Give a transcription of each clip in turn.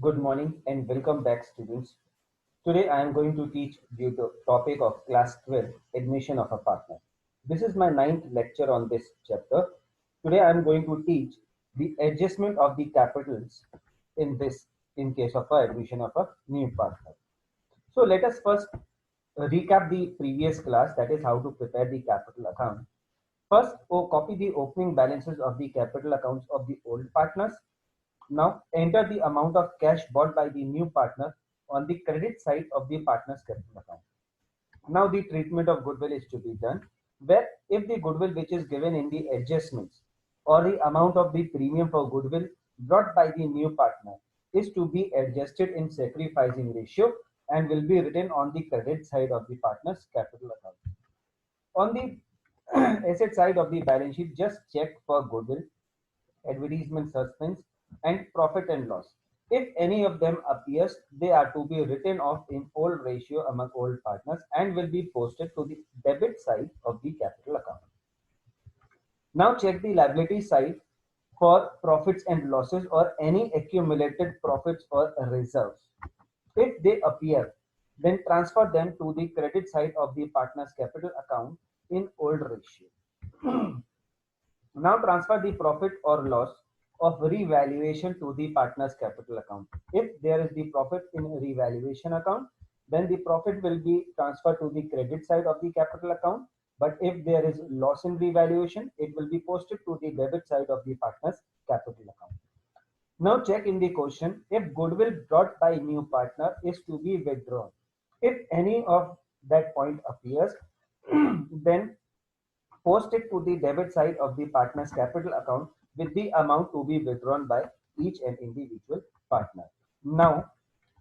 Good morning and welcome back, students. Today I am going to teach you the topic of class 12, admission of a partner. This is my ninth lecture on this chapter. Today I am going to teach the adjustment of the capitals in this in case of a admission of a new partner. So let us first recap the previous class, that is how to prepare the capital account. First, copy the opening balances of the capital accounts of the old partners. Now enter the amount of cash bought by the new partner on the credit side of the partner's capital account. Now the treatment of goodwill is to be done, where if the goodwill which is given in the adjustments or the amount of the premium for goodwill brought by the new partner is to be adjusted in sacrificing ratio and will be written on the credit side of the partner's capital account. On the asset side of the balance sheet, just check for goodwill, advertisement suspense, and profit and loss. If any of them appears, they are to be written off in old ratio among old partners and will be posted to the debit side of the capital account. Now check the liability side for profits and losses or any accumulated profits or reserves. If they appear, then transfer them to the credit side of the partner's capital account in old ratio. Now transfer the profit or loss of revaluation to the partner's capital account. If there is the profit in revaluation account, then the profit will be transferred to the credit side of the capital account. But if there is loss in revaluation, it will be posted to the debit side of the partner's capital account. Now check in the question if goodwill brought by new partner is to be withdrawn. If any of that point appears, then post it to the debit side of the partner's capital account with the amount to be withdrawn by each and individual partner. Now,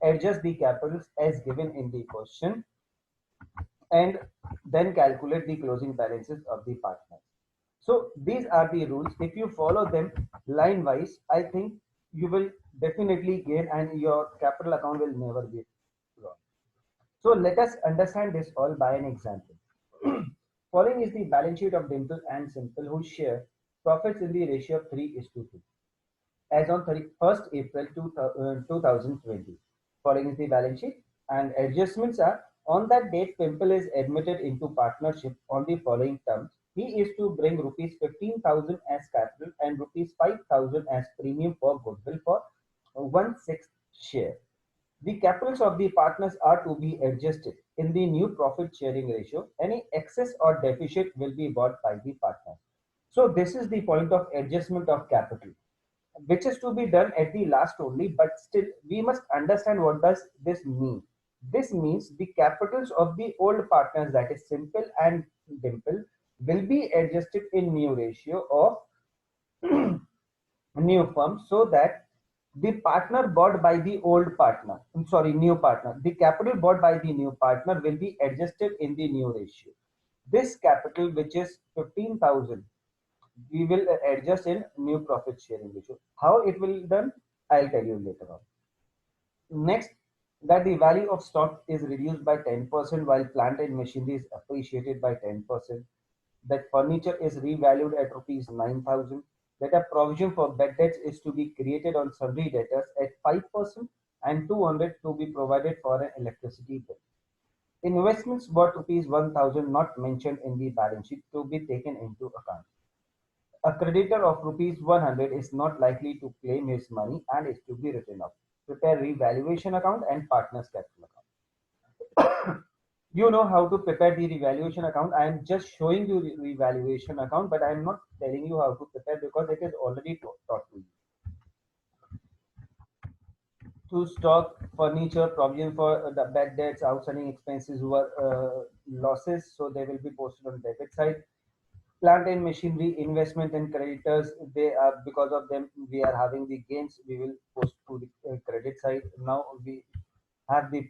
adjust the capitals as given in the question and then calculate the closing balances of the partners. So, these are the rules. If you follow them line wise, I think you will definitely gain and your capital account will never be wrong. So, let us understand this all by an example. Following is the balance sheet of Dimple and Simple, who share profits in the ratio of 3 is to 2 as on 31st April 2020. Following is the balance sheet and adjustments are on that date Pimple is admitted into partnership on the following terms. He is to bring rupees 15,000 as capital and rupees 5,000 as premium for goodwill for 1/6 share. The capitals of the partners are to be adjusted in the new profit sharing ratio. Any excess or deficit will be bought by the partner. So this is the point of adjustment of capital, which is to be done at the last only, but still we must understand what does this mean. This means the capitals of the old partners, that is Simple and Dimple, will be adjusted in new ratio of new firm so that the partner bought by the old partner, I'm sorry, new partner, the capital bought by the new partner will be adjusted in the new ratio. This capital, which is 15,000, we will adjust in new profit sharing ratio. How it will done, I'll tell you later on. Next, that the value of stock is reduced by 10% while plant and machinery is appreciated by 10%. That furniture is revalued at rupees 9,000. That a provision for bad debts is to be created on sundry debtors at 5% and 200 to be provided for an electricity bill. Investments worth rupees 1,000 not mentioned in the balance sheet to be taken into account. A creditor of rupees 100 is not likely to claim his money and is to be written off. Prepare revaluation account and partners capital account. You know how to prepare the revaluation account. I am just showing you the revaluation account, but I am not telling you how to prepare because it is already taught to you. To stock, furniture, provision for the bad debts, outstanding expenses were losses, so they will be posted on debit side. Plant and machinery, investment and creditors, they are because of them we are having the gains. We will post to the credit side. Now we have the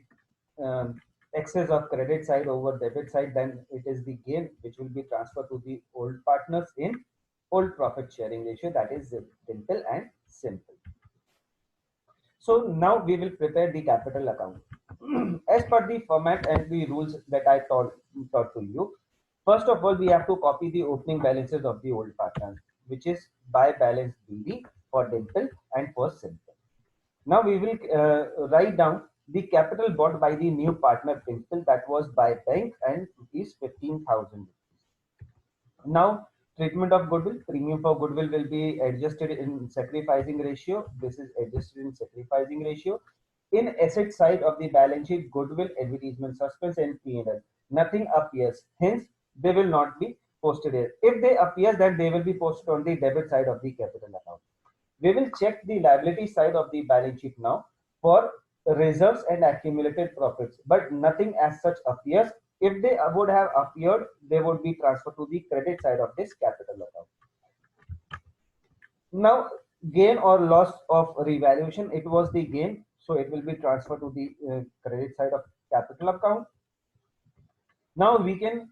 excess of credit side over debit side, then it is the gain which will be transferred to the old partners in old profit sharing ratio, that is Dimple and Simple. So now we will prepare the capital account. As per the format and the rules that I taught to you, first of all, we have to copy the opening balances of the old partners, which is by balance BD for Dimple and for Simple. Now we will write down the capital bought by the new partner Dimple, that was by bank, and is 15,000. Now, treatment of goodwill. Premium for goodwill will be adjusted in sacrificing ratio. This is adjusted in sacrificing ratio. In asset side of the balance sheet, goodwill, advertisement, suspense, and P&L. Nothing appears. Hence, they will not be posted here. If they appear, then they will be posted on the debit side of the capital account. We will check the liability side of the balance sheet now for reserves and accumulated profits, but nothing as such appears. If they would have appeared, they would be transferred to the credit side of this capital account. Now, gain or loss of revaluation, it was the gain, so it will be transferred to the credit side of capital account. Now we can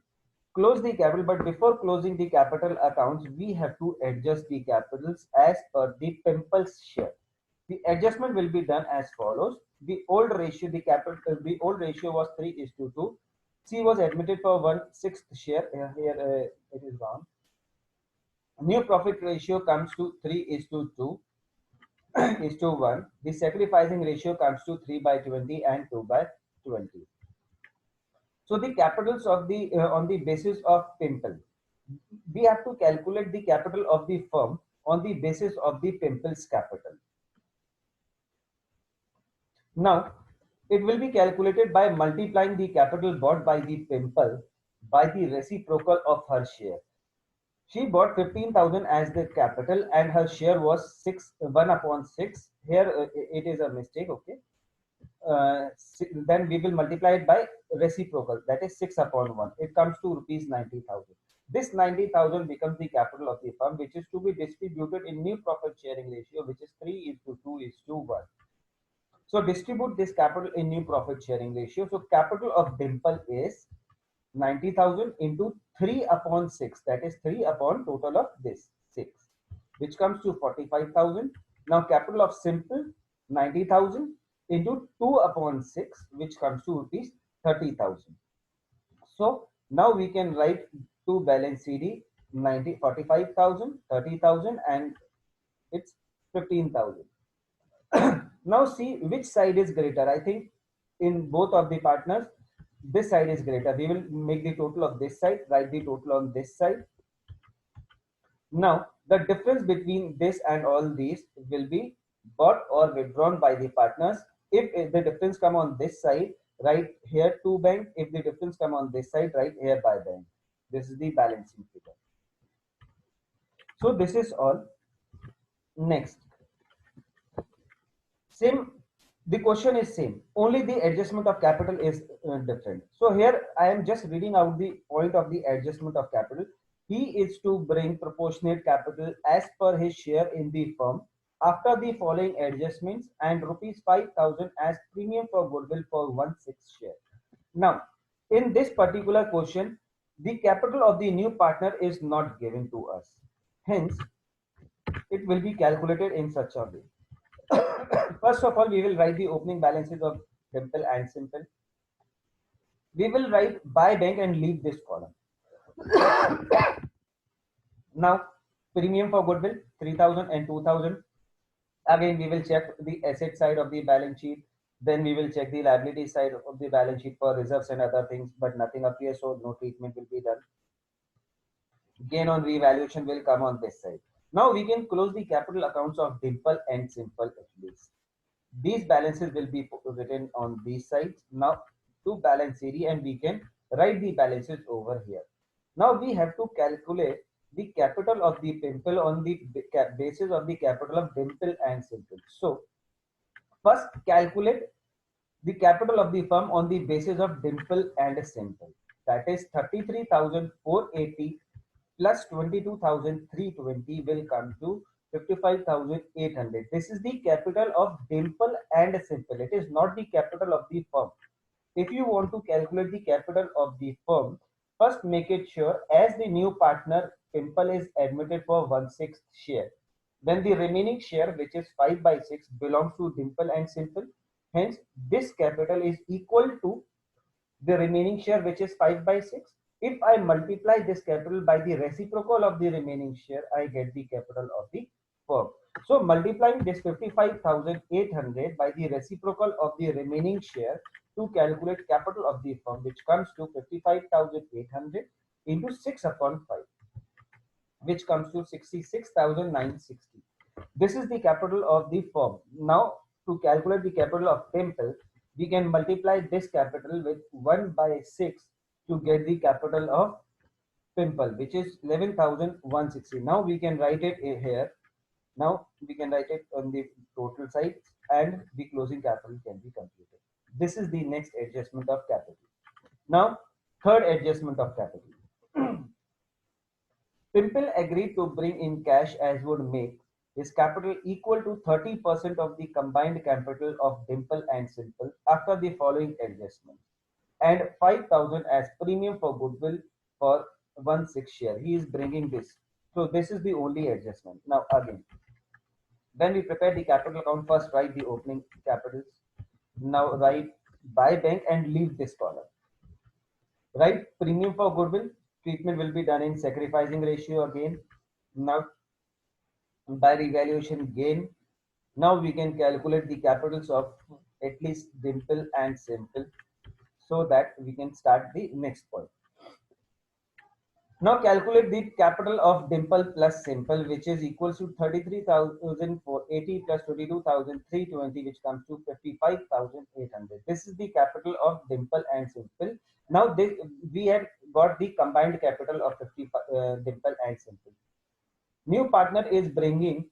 close the capital, but before closing the capital accounts, we have to adjust the capitals as per the Pimple's share. The adjustment will be done as follows. The old ratio, the old ratio was 3:2. C was admitted for 1/6 share. Here it is wrong. New profit ratio comes to 3:2 is to 1. The sacrificing ratio comes to 3/20 and 2/20. So the capitals of the on the basis of Pimple, we have to calculate the capital of the firm on the basis of the Pimple's capital. Now, it will be calculated by multiplying the capital bought by the Pimple by the reciprocal of her share. She bought 15,000 as the capital and her share was 1/6. Here it is a mistake, okay. Then we will multiply it by reciprocal, that is 6/1. It comes to rupees 90,000. This 90,000 becomes the capital of the firm, which is to be distributed in new profit sharing ratio, which is 3:2:1. So distribute this capital in new profit sharing ratio. So capital of Dimple is 90,000 into 3/6. That is 3 upon total of this 6, which comes to 45,000. Now capital of Simple 90,000 into 2/6, which comes to rupees 30,000. So now we can write to balance CD 45,000, 30,000, and it's 15,000. Now see which side is greater. I think in both of the partners, this side is greater. We will make the total of this side, write the total on this side. Now the difference between this and all these will be bought or withdrawn by the partners. If the difference come on this side, write here to bank. If the difference come on this side, write here by bank. This is the balancing figure. So this is all. Next, same, the question is same, only the adjustment of capital is different. So here I am just reading out the point of the adjustment of capital. He is to bring proportionate capital as per his share in the firm after the following adjustments and rupees 5,000 as premium for goodwill for 1/6 share. Now in this particular question, the capital of the new partner is not given to us, hence it will be calculated in such a way. First of all, we will write the opening balances of Dimple and Simple. We will write by bank and leave this column. Now, premium for goodwill 3,000 and 2,000. Again, we will check the asset side of the balance sheet. Then we will check the liability side of the balance sheet for reserves and other things, but nothing appears, so no treatment will be done. Gain on revaluation will come on this side. Now we can close the capital accounts of Dimple and Simple at least. These balances will be written on these sides. Now to balance CD, and we can write the balances over here. Now we have to calculate the capital of the Pimple on the basis of the capital of Dimple and Simple. So first calculate the capital of the firm on the basis of Dimple and Simple. That is 33,480 plus 22,320 will come to 55,800. This is the capital of Dimple and Simple. It is not the capital of the firm. If you want to calculate the capital of the firm, first make it sure as the new partner Pimple is admitted for 1/6 share. Then the remaining share, which is 5/6, belongs to Dimple and Simple. Hence, this capital is equal to the remaining share, which is 5/6. If I multiply this capital by the reciprocal of the remaining share, I get the capital of the firm. So multiplying this 55,800 by the reciprocal of the remaining share to calculate capital of the firm, which comes to 55,800 into 6 upon 5, which comes to 66,960. This is the capital of the firm. Now, to calculate the capital of Temple, we can multiply this capital with 1 by 6 to get the capital of Pimple, which is 11,160. Now we can write it here. Now we can write it on the total side, and the closing capital can be computed. This is the next adjustment of capital. Now, third adjustment of capital. Pimple agreed to bring in cash as would make his capital equal to 30% of the combined capital of Dimple and Simple after the following adjustments, and 5,000 as premium for goodwill for 1/6 share. He is bringing this. So this is the only adjustment. Now again, when we prepare the capital account, first write the opening capitals. Now write by bank and leave this column. Write premium for goodwill. Treatment will be done in sacrificing ratio again. Now by revaluation gain. Now we can calculate the capitals of at least Dimple and Simple, so that we can start the next point. Now calculate the capital of Dimple plus Simple, which is equals to 33,480 plus 22,320, which comes to 55,800. This is the capital of Dimple and Simple. Now we have got the combined capital of Dimple and Simple. New partner is bringing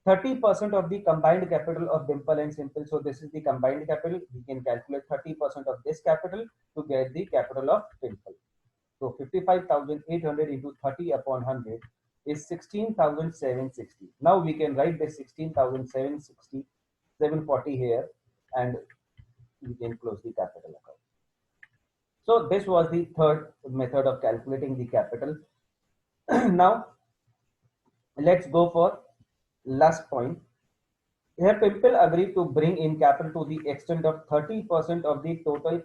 30% of the combined capital of Dimple and Simple. So this is the combined capital. We can calculate 30% of this capital to get the capital of Dimple. So 55,800 into 30 upon 100 is 16,760. Now we can write this 16,760, 740 here, and we can close the capital account. So this was the third method of calculating the capital. Now let's go for last point. Here Pimple agreed to bring in capital to the extent of 30% of the total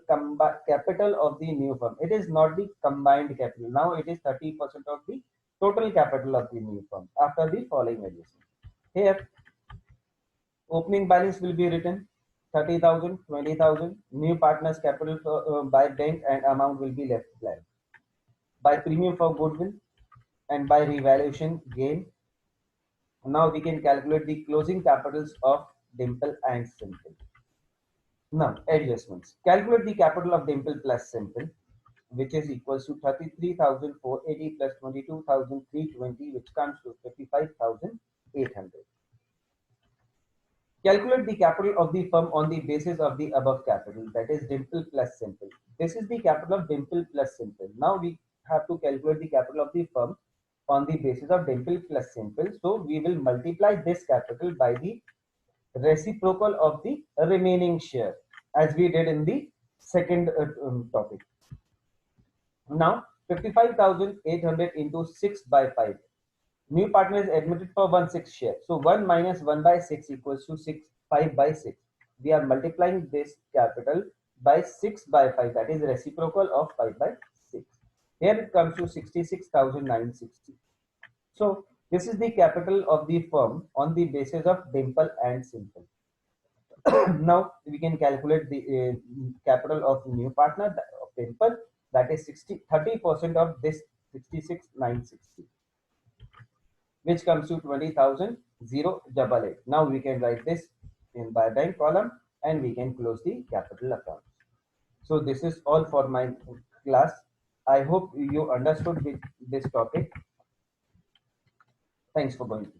capital of the new firm. It is not the combined capital. Now it is 30% of the total capital of the new firm after the following adjustment. Here opening balance will be written 30,000, 20,000. New partners capital by bank and amount will be left blank. By premium for goodwill and by revaluation gain. Now we can calculate the closing capitals of Dimple and Simple. Now adjustments. Calculate the capital of Dimple plus Simple, which is equals to 33,480 plus 22,320, which comes to 55,800. Calculate the capital of the firm on the basis of the above capital, that is Dimple plus Simple. This is the capital of Dimple plus Simple. Now we have to calculate the capital of the firm on the basis of Dimple plus Simple. So we will multiply this capital by the reciprocal of the remaining share, as we did in the second topic. Now 55,800 into 6 by 5. New partner is admitted for 1/6 share. So 1 minus 1 by 6 equals to 5 by 6. We are multiplying this capital by 6 by 5, that is reciprocal of 5 by 6. Here it comes to 66,960. So this is the capital of the firm on the basis of Dimple and Simple. Now we can calculate the capital of new partner of Dimple, that is 30% of this 66,960, which comes to 20,088. Now we can write this in by bank column and we can close the capital account. So this is all for my class. I hope you understood this topic. Thanks for going.